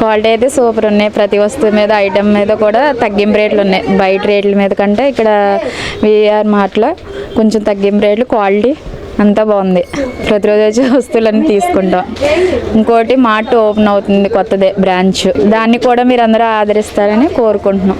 Quality అయితే super ఉన్నాయి. ప్రతి వస్తువు మీద ఐటెం మీద కూడా తగ్గింపు రేట్లు ఉన్నాయి. బయట రేట్ల మీద కంటే ఇక్కడ విఆర్ మార్ట్లో కొంచెం తగ్గింపు రేట్లు, క్వాలిటీ అంతా బాగుంది. ప్రతిరోజు వచ్చి వస్తువులన్నీ తీసుకుంటాం. ఇంకోటి మార్ట్ ఓపెన్ అవుతుంది కొత్తదే బ్రాంచ్, దాన్ని కూడా మీరు అందరూ ఆదరిస్తారని కోరుకుంటున్నాం.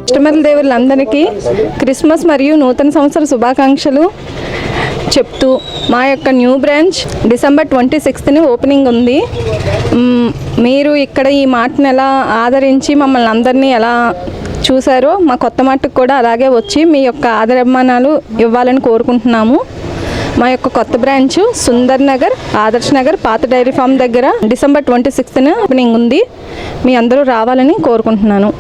కస్టమర్ల దేవుళ్ళందరికీ క్రిస్మస్ మరియు నూతన సంవత్సర శుభాకాంక్షలు చెప్తూ మా యొక్క న్యూ బ్రాంచ్ డిసెంబర్ 26ని ఓపెనింగ్ ఉంది. మీరు ఇక్కడ ఈ మార్ట్ని ఎలా ఆదరించి మమ్మల్ని అందరినీ ఎలా చూసారో మా కొత్త మార్ట్కి కూడా అలాగే వచ్చి మీ యొక్క ఆదరాభిమానాలు ఇవ్వాలని కోరుకుంటున్నాము. మా యొక్క కొత్త బ్రాంచ్ సుందర్ నగర్, ఆదర్శ్ నగర్, పాత డైరీ ఫామ్ దగ్గర డిసెంబర్ 26న ఓపెనింగ్ ఉంది. మీ అందరూ రావాలని కోరుకుంటున్నాను.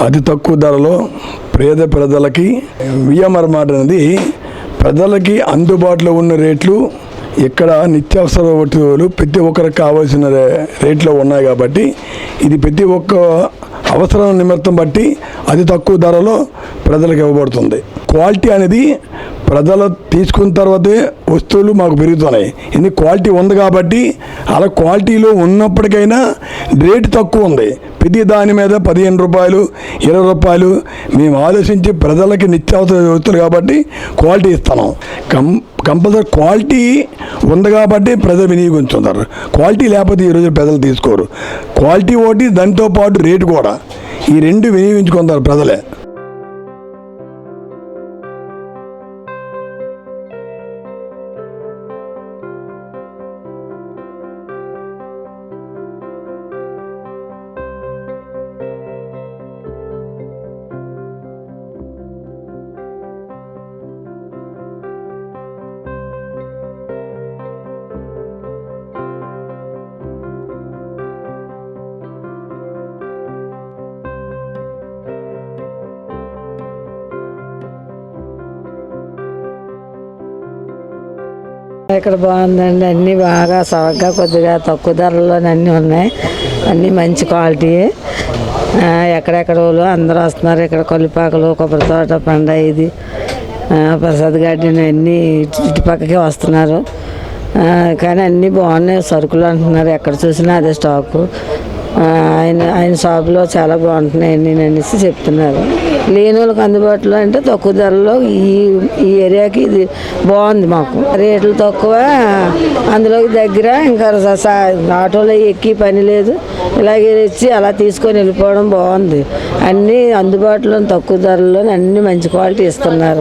అతి తక్కువ ధరలో పేద ప్రజలకి విఎంఆర్ మార్ట్ అనేది ప్రజలకి అందుబాటులో ఉన్న రేట్లు, ఇక్కడ నిత్యావసర వస్తువులు ప్రతి ఒక్కరికి కావాల్సిన రేట్లో ఉన్నాయి కాబట్టి ఇది ప్రతి ఒక్క అవసరం నిమిత్తం బట్టి అతి తక్కువ ధరలో ప్రజలకు ఇవ్వబడుతుంది. క్వాలిటీ అనేది ప్రజలు తీసుకున్న తర్వాతే వస్తువులు మాకు పెరుగుతున్నాయి. ఇది క్వాలిటీ ఉంది కాబట్టి అలా క్వాలిటీలో ఉన్నప్పటికైనా రేటు తక్కువ ఉంది. ప్రతి దాని మీద 15 రూపాయలు 20 రూపాయలు మేము ఆలోచించి ప్రజలకి నిత్యావసర వస్తువులు కాబట్టి క్వాలిటీ ఇస్తున్నాం. కంపల్సరీ క్వాలిటీ ఉంది కాబట్టి ప్రజలు వినియోగించుకుంటారు. క్వాలిటీ లేకపోతే ఈరోజు ప్రజలు తీసుకోరు. క్వాలిటీ ఒకటి, దాంతో పాటు రేటు కూడా, ఈ రెండు వినియోగించుకుంటారు ప్రజలే. ఇక్కడ బాగుందండి. అన్నీ బాగా సవగ్గా కొద్దిగా తక్కువ ధరల్లోనే అన్నీ ఉన్నాయి. అన్నీ మంచి క్వాలిటీ. ఎక్కడెక్కడ వాళ్ళు అందరూ వస్తున్నారు. ఇక్కడ కొల్లిపాకలు, కొబ్బరి తోట, పండ ఇది ప్రసాద్ గార్డెన్ అన్నీ ఇటుపక్కకే వస్తున్నారు. కానీ అన్నీ బాగున్నాయి సరుకులు అంటున్నారు, ఎక్కడ చూసినా అదే స్టాకు. ఆయన షాపులో చాలా బాగుంటున్నాయి అన్నీ అనేసి చెప్తున్నారు. లేని వాళ్ళకి అందుబాటులో అంటే తక్కువ ధరలో ఈ ఏరియాకి ఇది బాగుంది. మాకు రేట్లు తక్కువ, అందులోకి దగ్గర, ఇంకా ఆటోలో ఎక్కి పని లేదు. ఇలాగే వచ్చి అలా తీసుకొని వెళ్ళిపోవడం బాగుంది. అన్నీ అందుబాటులో తక్కువ ధరలో అన్నీ మంచి క్వాలిటీ ఇస్తున్నారు.